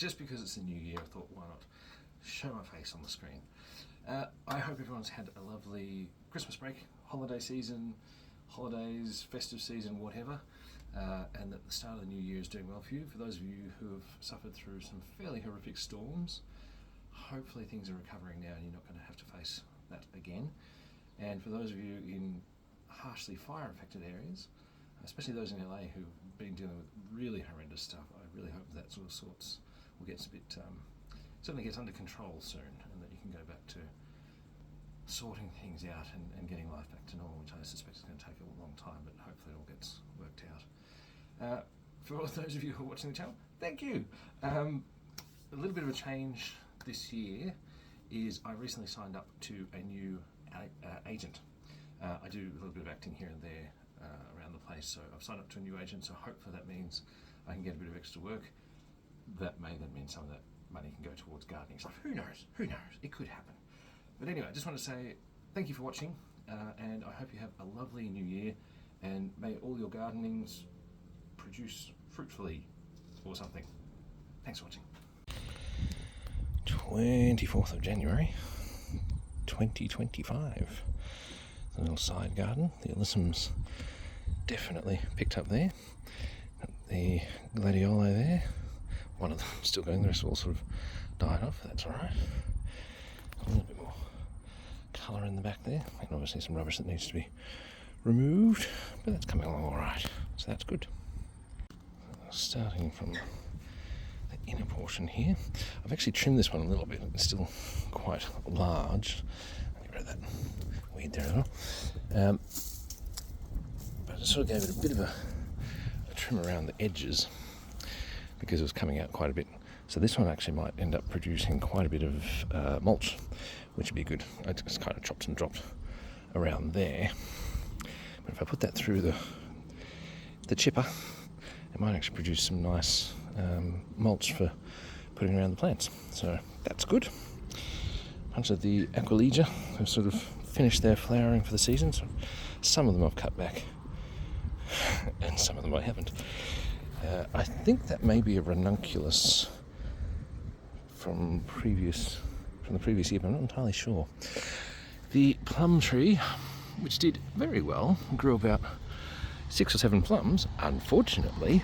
just because it's a new year, I thought, why not show my face on the screen. I hope everyone's had a lovely Christmas break, holiday season, holidays, festive season, whatever, and that the start of the new year is doing well for you. For those of you who have suffered through some fairly horrific storms, hopefully things are recovering now and you're not going to have to face that again. And for those of you in harshly fire-affected areas, especially those in LA who've been dealing with really horrendous stuff, I really hope that sort of sorts will get a bit, certainly gets under control soon, and that you can go back to sorting things out and getting life back to normal, which I suspect is going to take a long time, but hopefully it all gets worked out. For all those of you who are watching the channel, thank you. A little bit of a change this year is I recently signed up to a new agent. I do a little bit of acting here and there around the place, so I've signed up to a new agent, so hopefully that means I can get a bit of extra work. That may then mean some of that money can go towards gardening stuff. Who knows? Who knows? It could happen. But anyway, I just want to say thank you for watching, and I hope you have a lovely new year, and may all your gardenings produce fruitfully or something. Thanks for watching. 24th of January 2025. A little side garden. The alyssums definitely picked up there. The gladioli there. One of them still going, the rest all sort of died off. That's alright. A little bit more colour in the back there. And obviously some rubbish that needs to be removed, but that's coming along alright. So that's good. Starting from the inner portion here. I've actually trimmed this one a little bit. It's still quite large. Get rid of that weed there as well. But I sort of gave it a bit of a trim around the edges because it was coming out quite a bit. So this one actually might end up producing quite a bit of mulch, which would be good. I just kind of chopped and dropped around there. But if I put that through the chipper, it might actually produce some nice mulch for putting around the plants. So that's good. A bunch of the Aquilegia have sort of finished their flowering for the season. So some of them I've cut back and some of them I haven't. I think that may be a ranunculus from the previous year, but I'm not entirely sure. The plum tree, which did very well, grew about 6 or 7 plums. Unfortunately,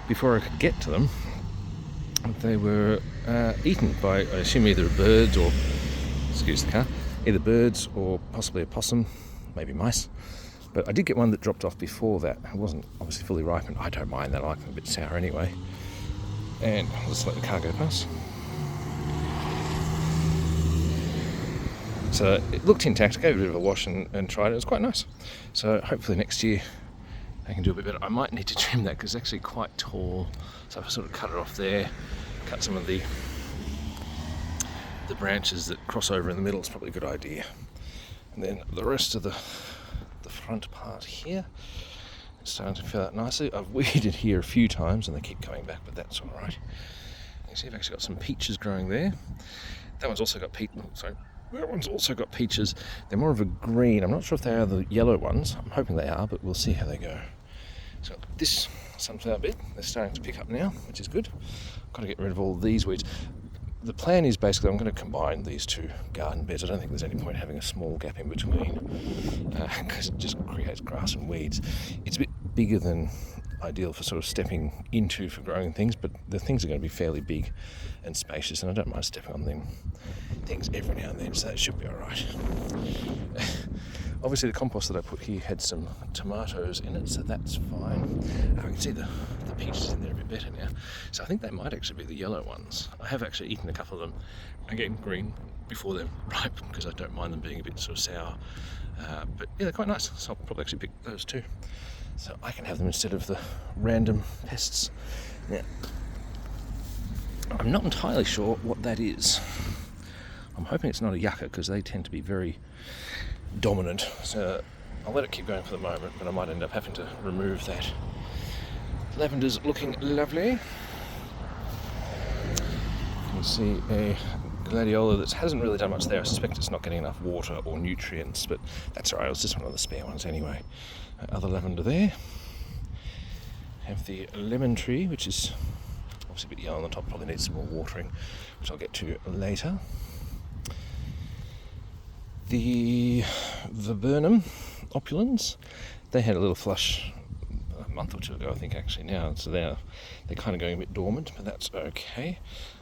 before I could get to them, they were eaten by, I assume, either birds or, excuse the car, either birds or possibly a possum, maybe mice. But I did get one that dropped off before that. It wasn't obviously fully ripened. I don't mind that, I like them a bit sour anyway. And I'll just let the car go past. So it looked intact, gave it a bit of a wash and tried it. It was quite nice. So hopefully next year I can do a bit better. I might need to trim that because it's actually quite tall. So if I sort of cut it off there, cut some of the branches that cross over in the middle, it's probably a good idea. And then the rest of the front part here is starting to fill out nicely. I've weeded here a few times and they keep coming back, but that's alright. You can see I've actually got some peaches growing there. That one's also got that one's also got peaches. They're more of a green. I'm not sure if they are the yellow ones. I'm hoping they are, but we'll see how they go. So this sunflower bed, they're starting to pick up now, which is good. I've got to get rid of all these weeds. The plan is basically I'm going to combine these two garden beds. I don't think there's any point having a small gap in between because it just creates grass and weeds. It's a bit bigger than ideal for sort of stepping into for growing things, but the things are going to be fairly big and spacious, and I don't mind stepping on them things every now and then, so that should be alright. Obviously the compost that I put here had some tomatoes in it, so that's fine. I can see the peaches in there a bit better now. So I think they might actually be the yellow ones. I have actually eaten a couple of them, again green, before they're ripe, because I don't mind them being a bit sort of sour. But yeah, they're quite nice, so I'll probably actually pick those too. So I can have them instead of the random pests. Now, I'm not entirely sure what that is. I'm hoping it's not a yucca because they tend to be very dominant. So I'll let it keep going for the moment, but I might end up having to remove that. Lavender's looking lovely. You can see a gladiola that hasn't really done much there. I suspect it's not getting enough water or nutrients, but that's alright, it was just one of the spare ones anyway. Other lavender there. Have the lemon tree, which is obviously a bit yellow on the top, probably needs some more watering, which I'll get to later. The viburnum opulans, they had a little flush a month or two ago, I think, actually now, so they're kind of going a bit dormant, but that's okay.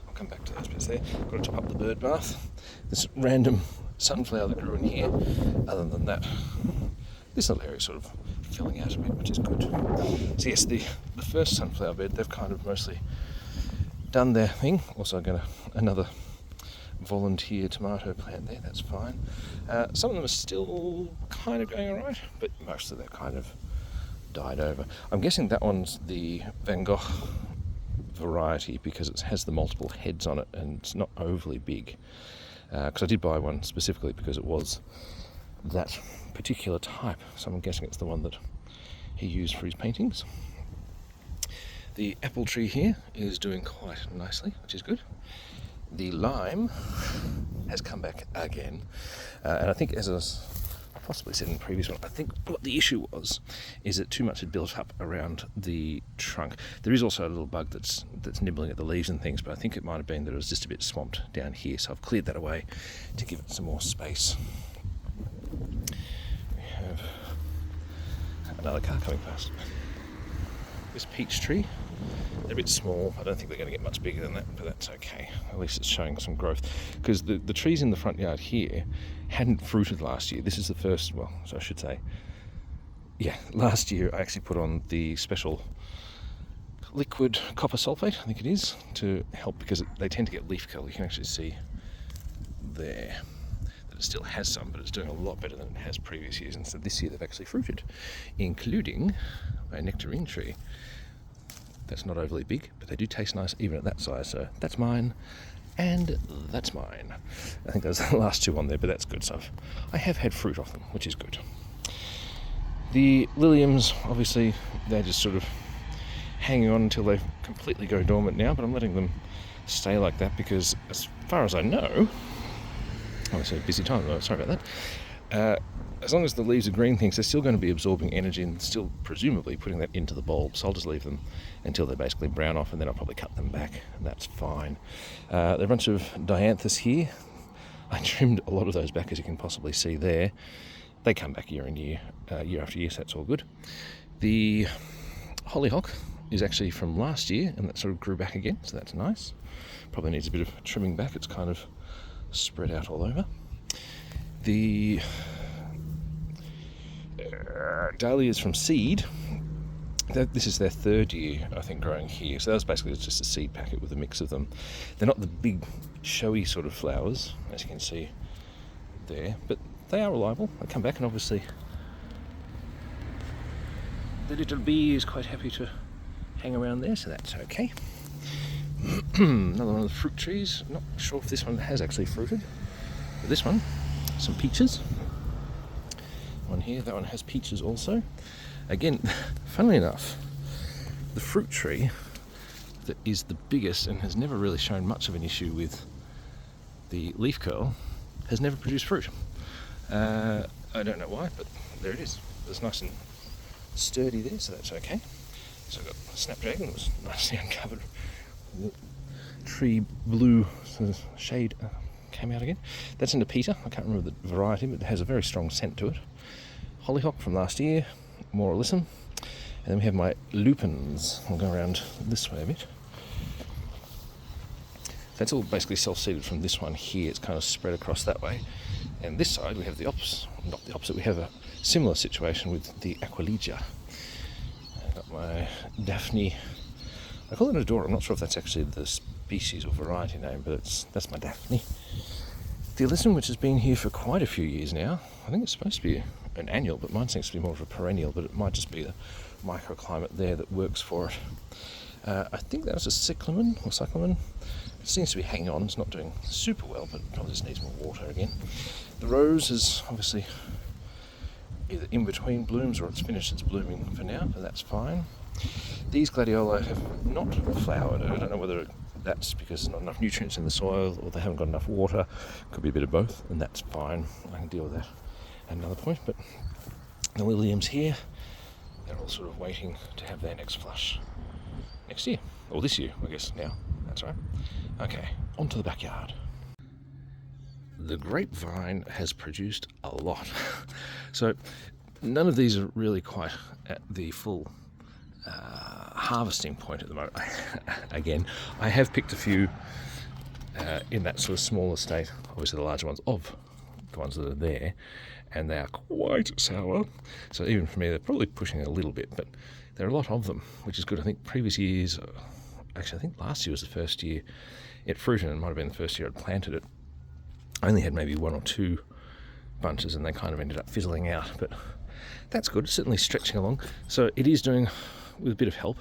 I'll come back to those bits there. Got to top up the bird bath. This random sunflower that grew in here. Other than that, this little area is sort of filling out a bit, which is good. So yes, the first sunflower bed, they've kind of mostly done their thing. Also got another volunteer tomato plant there, that's fine. Some of them are still kind of going alright, but most of them kind of died over. I'm guessing that one's the Van Gogh variety because it has the multiple heads on it and it's not overly big. Because I did buy one specifically because it was that particular type, so I'm guessing it's the one that he used for his paintings. The apple tree here is doing quite nicely, which is good. The lime has come back again, and I think, as I possibly said in the previous one, I think what the issue was is that too much had built up around the trunk. There is also a little bug that's nibbling at the leaves and things, but I think it might have been that it was just a bit swamped down here, so I've cleared that away to give it some more space. We have another car coming past. This peach tree, they're a bit small. I don't think they're going to get much bigger than that, but that's okay. At least it's showing some growth. Because the trees in the front yard here hadn't fruited last year. This is the first, well, so I should say, yeah, last year I actually put on the special liquid copper sulfate, I think it is, to help because they tend to get leaf curl. You can actually see there that it still has some, but it's doing a lot better than it has previous years. And so this year they've actually fruited, including a nectarine tree. That's not overly big, but they do taste nice even at that size. So that's mine, and that's mine. I think those are the last two on there, but that's good stuff. I have had fruit off them, which is good. The liliums, obviously, they're just sort of hanging on until they completely go dormant now, but I'm letting them stay like that because, as far as I know, obviously a busy time, sorry about that. As long as the leaves are green things, they're still going to be absorbing energy and still presumably putting that into the bulb. So I'll just leave them until they basically brown off, and then I'll probably cut them back, and that's fine. There are a bunch of dianthus here. I trimmed a lot of those back, as you can possibly see there. They come back year after year, so that's all good. The hollyhock is actually from last year, and that sort of grew back again, so that's nice. Probably needs a bit of trimming back. It's kind of spread out all over. The dahlias from seed, this is their third year, I think, growing here. So that was basically just a seed packet with a mix of them. They're not the big, showy sort of flowers, as you can see there, but they are reliable. They come back, and obviously the little bee is quite happy to hang around there, so that's okay. Another one of the fruit trees. Not sure if this one has actually fruited, but this one, some peaches. One here, that one has peaches also. Again, funnily enough, the fruit tree that is the biggest and has never really shown much of an issue with the leaf curl has never produced fruit. I don't know why, but there it is. It's nice and sturdy there, so that's okay. So I've got a snapdragon that was nicely uncovered. The tree blue sort of shade came out again. That's into Peter. I can't remember the variety, but it has a very strong scent to it. Hollyhock from last year, more alyssum. And then we have my lupins. I'll go around this way a bit. That's all basically self-seeded from this one here. It's kind of spread across that way. And this side we have the opposite, not the opposite, we have a similar situation with the Aquilegia. I've got my Daphne, I call it a Adora. I'm not sure if that's actually the species or variety name, but that's my Daphne. The alyssum, which has been here for quite a few years now, I think it's supposed to be an annual, but mine seems to be more of a perennial, but it might just be the microclimate there that works for it. I think that was a cyclamen. It seems to be hanging on. It's not doing super well, but probably just needs more water again. The rose is obviously either in between blooms or it's finished its blooming for now, but that's fine. These gladioli have not flowered. I don't know whether that's because there's not enough nutrients in the soil or they haven't got enough water. Could be a bit of both, and that's fine. I can deal with that at another point. But the liliums here, they're all sort of waiting to have their next flush next year. Or this year, I guess, now. That's right. Okay, on to the backyard. The grapevine has produced a lot. So none of these are really quite at the full harvesting point at the moment. Again, I have picked a few in that sort of smaller state, obviously the larger ones of the ones that are there, and they are quite sour. So even for me, they're probably pushing a little bit, but there are a lot of them, which is good. I think previous years, actually I think last year was the first year it fruited, and it might have been the first year I'd planted it. I only had maybe 1 or 2 bunches, and they kind of ended up fizzling out, but that's good. It's certainly stretching along. So it is doing, with a bit of help,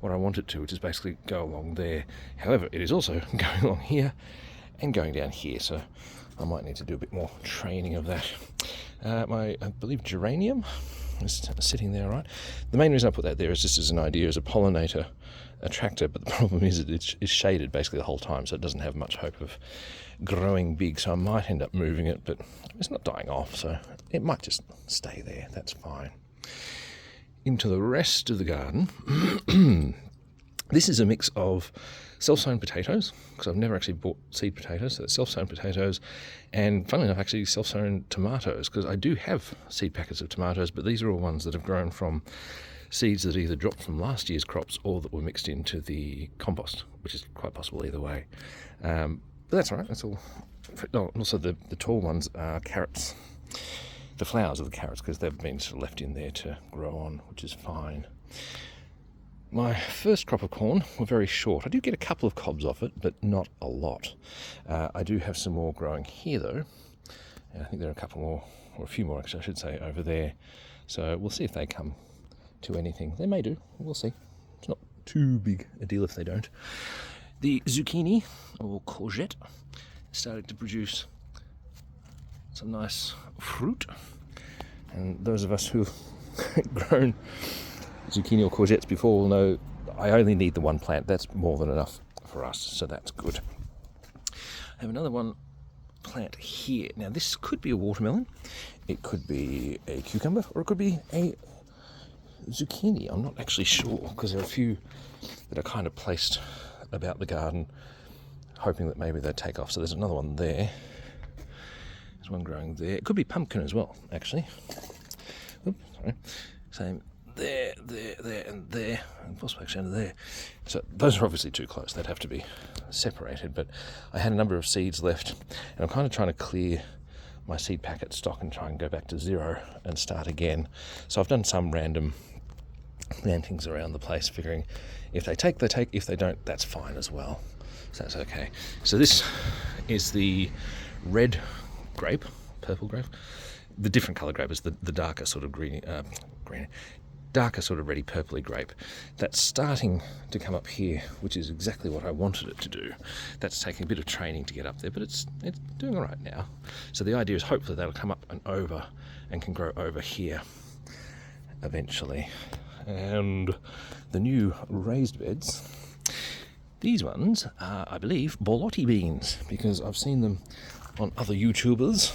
what I want it to, which is basically go along there. However, it is also going along here and going down here, so I might need to do a bit more training of that. I believe geranium is sitting there, right? The main reason I put that there is just as an idea, as a pollinator attractor, but the problem is that it's shaded basically the whole time, so it doesn't have much hope of growing big, so I might end up moving it, but it's not dying off, so it might just stay there. That's fine. Into the rest of the garden. This is a mix of self-sown potatoes, because I've never actually bought seed potatoes, so it's self-sown potatoes, and funnily enough, actually self-sown tomatoes, because I do have seed packets of tomatoes, but these are all ones that have grown from seeds that either dropped from last year's crops or that were mixed into the compost, which is quite possible either way. But that's all right. That's all. Oh, also, the tall ones are carrots, the flowers of the carrots, because they've been sort of left in there to grow on, which is fine. My first crop of corn were very short. I do get a couple of cobs off it, but not a lot. I do have some more growing here, though. And I think there are a couple more, or a few more, actually, I should say, over there. So we'll see if they come to anything. They may do. We'll see. It's not too big a deal if they don't. The zucchini, or courgette, started to produce some nice fruit. And those of us who've grown zucchini or courgettes before will know I only need the one plant. That's more than enough for us, so that's good. I have another one plant here. Now this could be a watermelon, it could be a cucumber, or it could be a zucchini. I'm not actually sure, because there are a few that are kind of placed about the garden hoping that maybe they'd take off. So there's another one there, there's one growing there. It could be pumpkin as well, actually. Oops, sorry. Same there, and there, and possibly actually under there. So those are obviously too close, they'd have to be separated, but I had a number of seeds left, and I'm kind of trying to clear my seed packet stock and try and go back to 0 and start again. So I've done some random plantings around the place, figuring if they take, they take. If they don't, that's fine as well. So that's okay. So this is the red grape, purple grape. The different colour grape is the darker sort of green, darker sort of reddy purpley grape. That's starting to come up here, which is exactly what I wanted it to do. That's taking a bit of training to get up there, but it's doing all right now. So the idea is hopefully that'll come up and over and can grow over here eventually. And the new raised beds, these ones are, I believe, borlotti beans, because I've seen them on other YouTubers.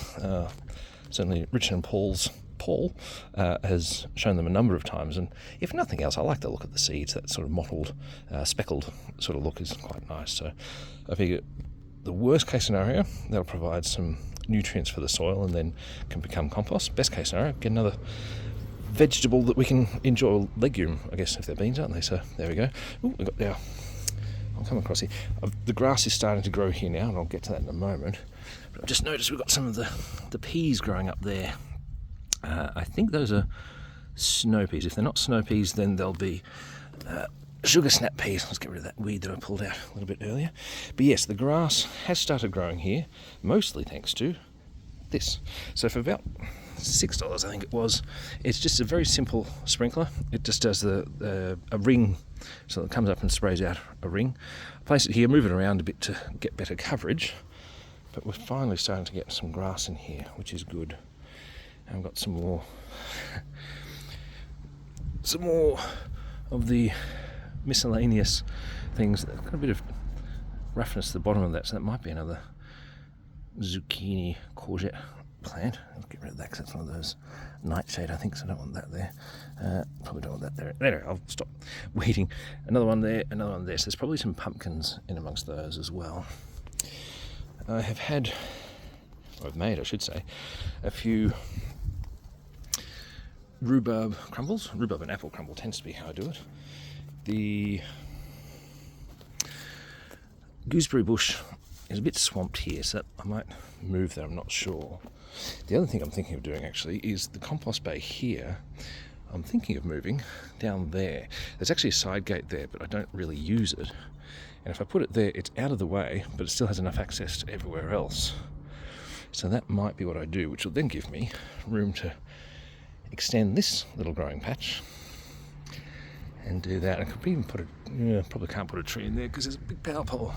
Certainly Richard and Paul has shown them a number of times, and if nothing else, I like the look of the seeds. That sort of mottled, speckled sort of look is quite nice. So I figure the worst case scenario, they'll provide some nutrients for the soil and then can become compost. Best case scenario, get another vegetable that we can enjoy, legume, I guess, if they're beans, aren't they? So there we go. Ooh, we got there. I'll come across here. The grass is starting to grow here now, and I'll get to that in a moment. But I've just noticed we've got some of the peas growing up there. I think those are snow peas. If they're not snow peas, then they'll be sugar snap peas. Let's get rid of that weed that I pulled out a little bit earlier. But yes, the grass has started growing here, mostly thanks to this. So for about $6, I think it was, it's just a very simple sprinkler. It just does a ring, so it comes up and sprays out a ring. Place it here, move it around a bit to get better coverage, but we're finally starting to get some grass in here, which is good. And I've got some more of the miscellaneous things. There's got a bit of roughness at the bottom of that, so that might be another zucchini, courgette plant. I'll get rid of that because that's one of those nightshade, I think, so I don't want that there. Probably don't want that there. Anyway, I'll stop weeding. Another one there, another one there. So there's probably some pumpkins in amongst those as well. I have had, or I've made, I should say, a few rhubarb crumbles. Rhubarb and apple crumble tends to be how I do it. The gooseberry bush is a bit swamped here, so I might move that, I'm not sure. The other thing I'm thinking of doing actually is the compost bay here. I'm thinking of moving down there. There's actually a side gate there, but I don't really use it. And if I put it there, it's out of the way, but it still has enough access to everywhere else. So that might be what I do, which will then give me room to extend this little growing patch and do that. I could even put probably can't put a tree in there because there's a big power pole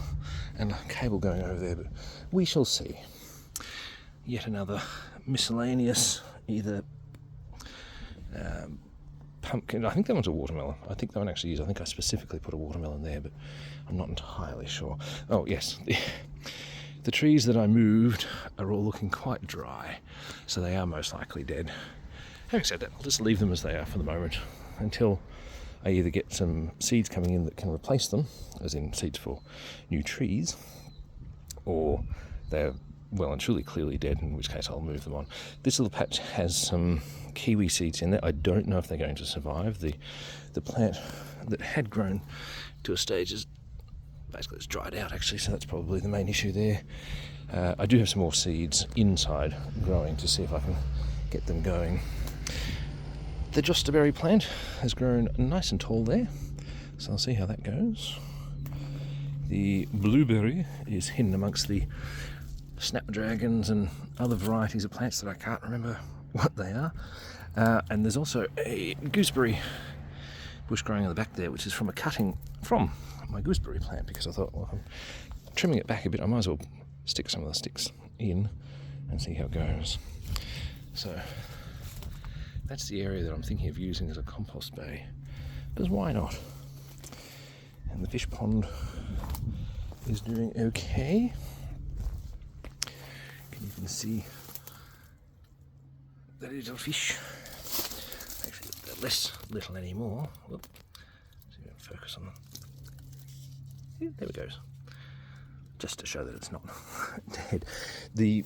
and a cable going over there, but we shall see. Yet another miscellaneous, either pumpkin. I think that one's a watermelon. I think that one actually is. I think I specifically put a watermelon there, but I'm not entirely sure. Oh yes, the trees that I moved are all looking quite dry, so they are most likely dead. Having said that, I'll just leave them as they are for the moment until I either get some seeds coming in that can replace them, as in seeds for new trees, or they're well and truly clearly dead, in which case I'll move them on. This little patch has some kiwi seeds in there. I don't know if they're going to survive. The plant that had grown to a stage is basically it's dried out actually, so that's probably the main issue there. I do have some more seeds inside growing to see if I can get them going. The jostaberry plant has grown nice and tall there, so I'll see how that goes. The blueberry is hidden amongst the snapdragons and other varieties of plants that I can't remember what they are. And there's also a gooseberry bush growing in the back there, which is from a cutting from my gooseberry plant, because I thought, well, if I'm trimming it back a bit, I might as well stick some of the sticks in and see how it goes. So that's the area that I'm thinking of using as a compost bay, because why not? And the fish pond is doing okay. You can see the little fish. Actually, they're less little anymore. Whoop. See if I can focus on them. Yeah, there it goes. Just to show that it's not dead. The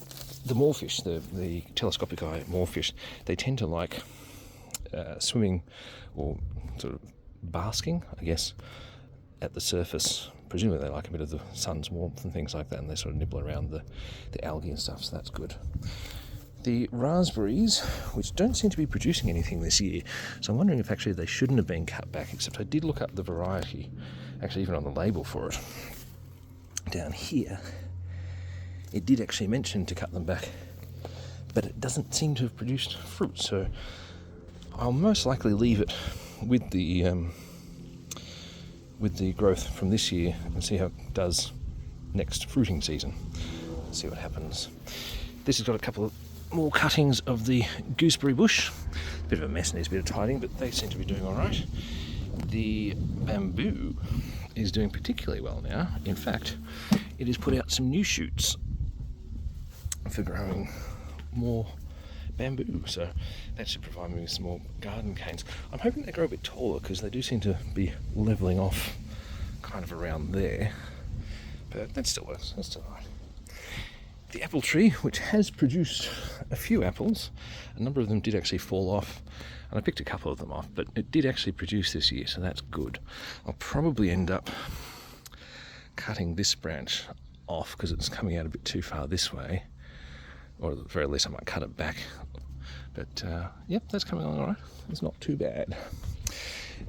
moorfish, the telescopic eye moorfish, they tend to like swimming or sort of basking, I guess, at the surface. Presumably they like a bit of the sun's warmth and things like that, and they sort of nibble around the algae and stuff, so that's good. The raspberries, which don't seem to be producing anything this year, so I'm wondering if actually they shouldn't have been cut back, except I did look up the variety, actually even on the label for it. Down here, it did actually mention to cut them back, but it doesn't seem to have produced fruit, so I'll most likely leave it with the growth from this year and see how it does next fruiting season. See what happens. This has got a couple of more cuttings of the gooseberry bush. A bit of a mess, needs a bit of tidying, but they seem to be doing all right. The bamboo is doing particularly well now. In fact, it has put out some new shoots for growing more bamboo, so that should provide me with some more garden canes. I'm hoping they grow a bit taller because they do seem to be levelling off kind of around there, but that still works, that's still right. The apple tree, which has produced a few apples, a number of them did actually fall off, and I picked a couple of them off, but it did actually produce this year, so that's good. I'll probably end up cutting this branch off because it's coming out a bit too far this way, or at the very least I might cut it back. But yep, that's coming along all right. It's not too bad.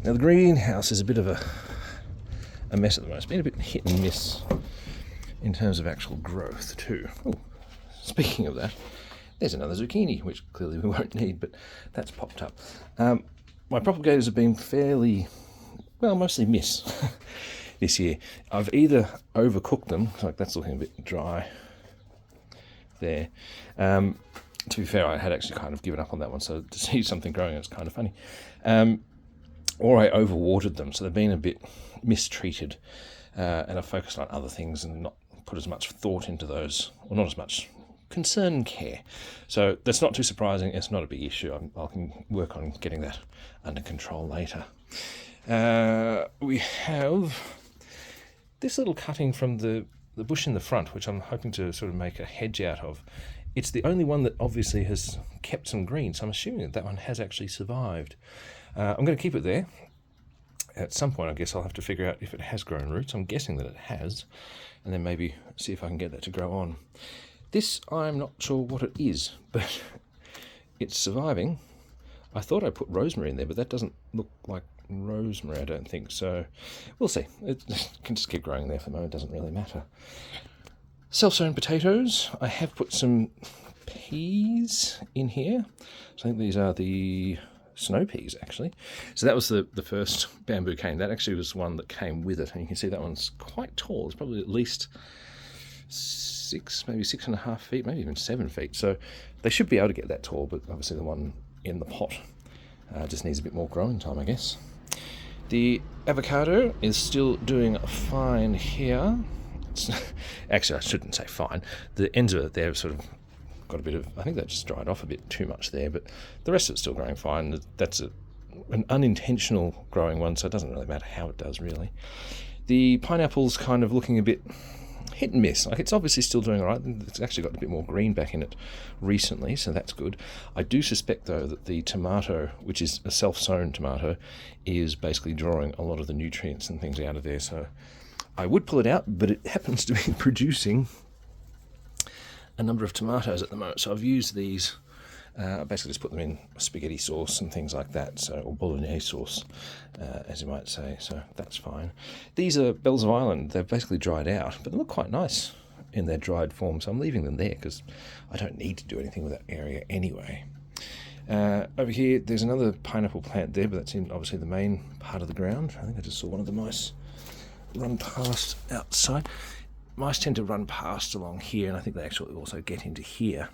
Now the greenhouse is a bit of a mess at the moment. It's been a bit hit and miss in terms of actual growth too. Oh, speaking of that, there's another zucchini, which clearly we won't need, but that's popped up. My propagators have been fairly, well, mostly miss this year. I've either overcooked them, like that's looking a bit dry there. To be fair, I had actually kind of given up on that one, so to see something growing, it's kind of funny. Or I overwatered them, so they've been a bit mistreated, and I've focused on other things and not put as much thought into those, or not as much concern care. So that's not too surprising. It's not a big issue. I can work on getting that under control later. We have this little cutting from the bush in the front, which I'm hoping to sort of make a hedge out of. It's the only one that obviously has kept some green, so I'm assuming that one has actually survived. I'm going to keep it there. At some point, I guess I'll have to figure out if it has grown roots. I'm guessing that it has, and then maybe see if I can get that to grow on. This, I'm not sure what it is, but it's surviving. I thought I put rosemary in there, but that doesn't look like rosemary, I don't think. So we'll see. It can just keep growing there for the moment. It doesn't really matter. Self-sown potatoes. I have put some peas in here. So I think these are the snow peas, actually. So that was the first bamboo cane. That actually was one that came with it, and you can see that one's quite tall. It's probably at least 6, maybe 6.5 feet, maybe even 7 feet. So they should be able to get that tall, but obviously the one in the pot just needs a bit more growing time, I guess. The avocado is still doing fine here. Actually, I shouldn't say fine. The ends of it there have sort of got a bit of, I think that just dried off a bit too much there, but the rest of it's still growing fine. That's an unintentional growing one, so it doesn't really matter how it does, really. The pineapple's kind of looking a bit hit and miss. Like, it's obviously still doing all right. It's actually got a bit more green back in it recently, so that's good. I do suspect, though, that the tomato, which is a self-sown tomato, is basically drawing a lot of the nutrients and things out of there, so I would pull it out, but it happens to be producing a number of tomatoes at the moment. So I've used these, I basically just put them in spaghetti sauce and things like that, so, or bolognese sauce, as you might say, so that's fine. These are bells of Ireland. They've basically dried out, but they look quite nice in their dried form, so I'm leaving them there because I don't need to do anything with that area anyway. Over here, there's another pineapple plant there, but that's in obviously the main part of the ground. I think I just saw one of the mice run past outside. Mice tend to run past along here, and I think they actually also get into here,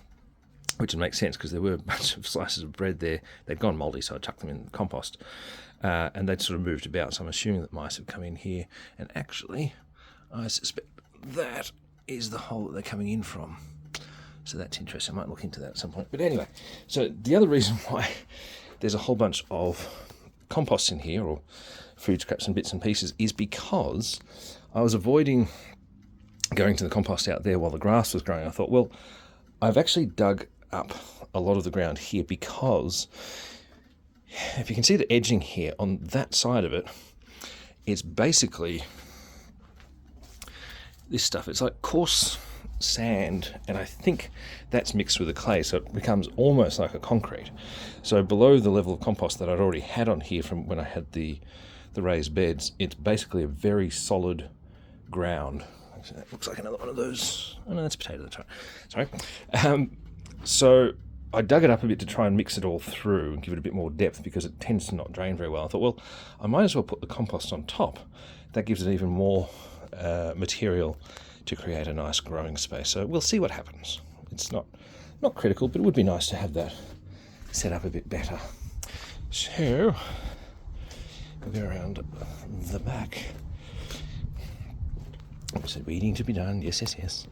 which makes sense because there were a bunch of slices of bread there. They'd gone mouldy, so I chucked them in the compost, and they'd sort of moved about, so I'm assuming that mice have come in here, and actually I suspect that is the hole that they're coming in from. So that's interesting. I might look into that at some point. But anyway, so the other reason why there's a whole bunch of compost in here, or food scraps and bits and pieces, is because I was avoiding going to the compost out there while the grass was growing. I thought, well, I've actually dug up a lot of the ground here because if you can see the edging here on that side of it, it's basically this stuff. It's like coarse sand, and I think that's mixed with the clay, so it becomes almost like a concrete. So below the level of compost that I'd already had on here from when I had the raised beds, it's basically a very solid ground. So that looks like another one of those. Oh no, that's a potato. Sorry. So I dug it up a bit to try and mix it all through and give it a bit more depth because it tends to not drain very well. I thought, well, I might as well put the compost on top. That gives it even more material to create a nice growing space. So we'll see what happens. It's not critical, but it would be nice to have that set up a bit better. So we'll go around the back. So weeding to be done. Yes.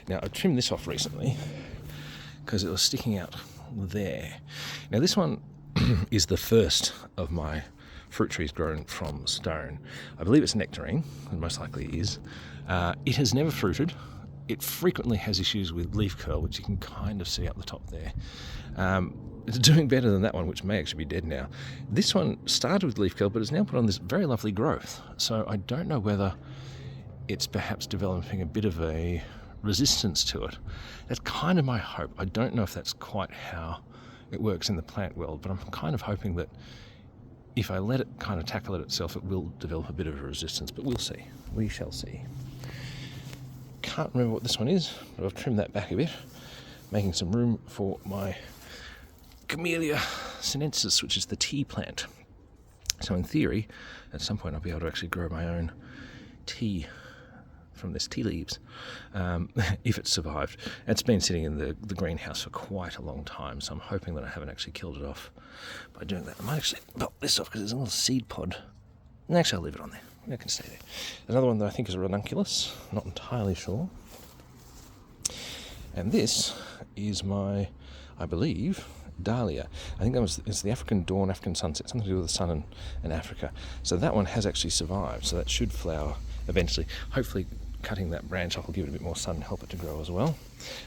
Now, I trimmed this off recently because it was sticking out there. Now, this one is the first of my fruit trees grown from stone. I believe it's nectarine, and most likely it is. It has never fruited. It frequently has issues with leaf curl, which you can kind of see up the top there. It's doing better than that one, which may actually be dead now. This one started with leaf curl, but it's now put on this very lovely growth. So I don't know whether it's perhaps developing a bit of a resistance to it. That's kind of my hope. I don't know if that's quite how it works in the plant world, but I'm kind of hoping that if I let it kind of tackle it itself, it will develop a bit of a resistance, but we'll see. We shall see. Can't remember what this one is, but I've trimmed that back a bit, making some room for my Camellia sinensis, which is the tea plant. So in theory, at some point I'll be able to actually grow my own tea from this tea leaves, if it's survived. It's been sitting in the greenhouse for quite a long time, so I'm hoping that I haven't actually killed it off by doing that. I might actually pop this off because there's a little seed pod. And actually, I'll leave it on there. It can stay there. Another one that I think is a ranunculus, not entirely sure. And this is my, I believe, dahlia. I think it's the African dawn, African sunset, something to do with the sun and Africa. So that one has actually survived, so that should flower eventually. Hopefully cutting that branch off will give it a bit more sun and help it to grow as well.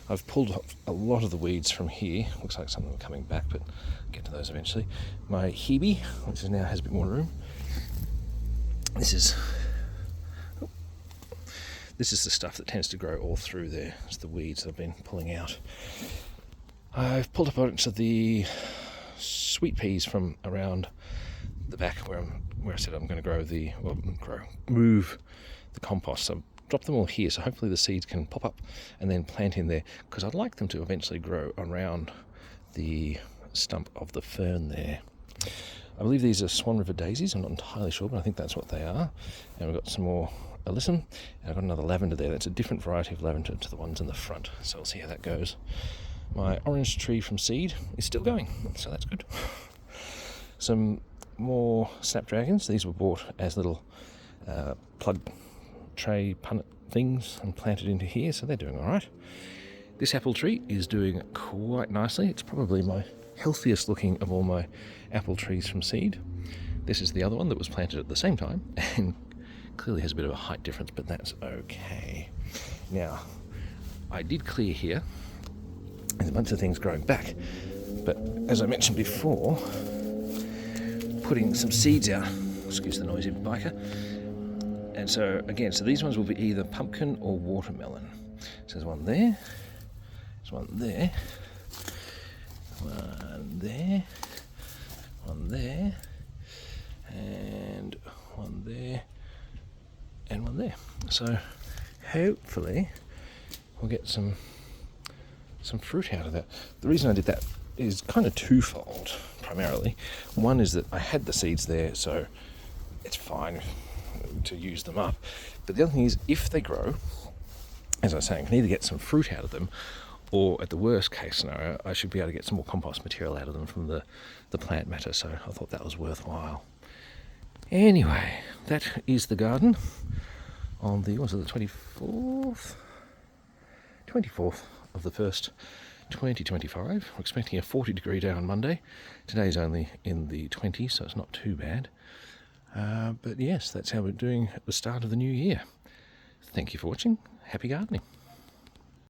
I've pulled off a lot of the weeds from here. Looks like some of them are coming back, but I'll get to those eventually. My hebe, which now has a bit more room. This is the stuff that tends to grow all through there. It's the weeds that I've been pulling out. I've pulled up a bunch of the sweet peas from around the back where I said I'm going to move the compost. So I've dropped them all here, so hopefully the seeds can pop up and then plant in there, because I'd like them to eventually grow around the stump of the fern there. I believe these are Swan River daisies. I'm not entirely sure, but I think that's what they are. And we've got some more alyssum, and I've got another lavender there. That's a different variety of lavender to the ones in the front, so we'll see how that goes. My orange tree from seed is still going, so that's good. Some more snapdragons. These were bought as little plug tray punnet things and planted into here, so they're doing all right. This apple tree is doing quite nicely. It's probably my healthiest looking of all my apple trees from seed. This is the other one that was planted at the same time and clearly has a bit of a height difference, but that's okay. Now, I did clear here. There's a bunch of things growing back, but as I mentioned before, putting some seeds out, excuse the noisy biker, and so again, so these ones will be either pumpkin or watermelon. So there's one there, there's one there, one there, one there, and one there, and one there. So hopefully we'll get some fruit out of that. The reason I did that is kind of twofold, primarily. One is that I had the seeds there, so it's fine to use them up. But the other thing is, if they grow, as I was saying, I can either get some fruit out of them, or at the worst case scenario, I should be able to get some more compost material out of them from the plant matter, so I thought that was worthwhile. Anyway, that is the garden on the 24th of the 1st, 2025. We're expecting a 40-degree day on Monday. Today's only in the 20s, so it's not too bad. But yes, that's how we're doing at the start of the new year. Thank you for watching. Happy gardening.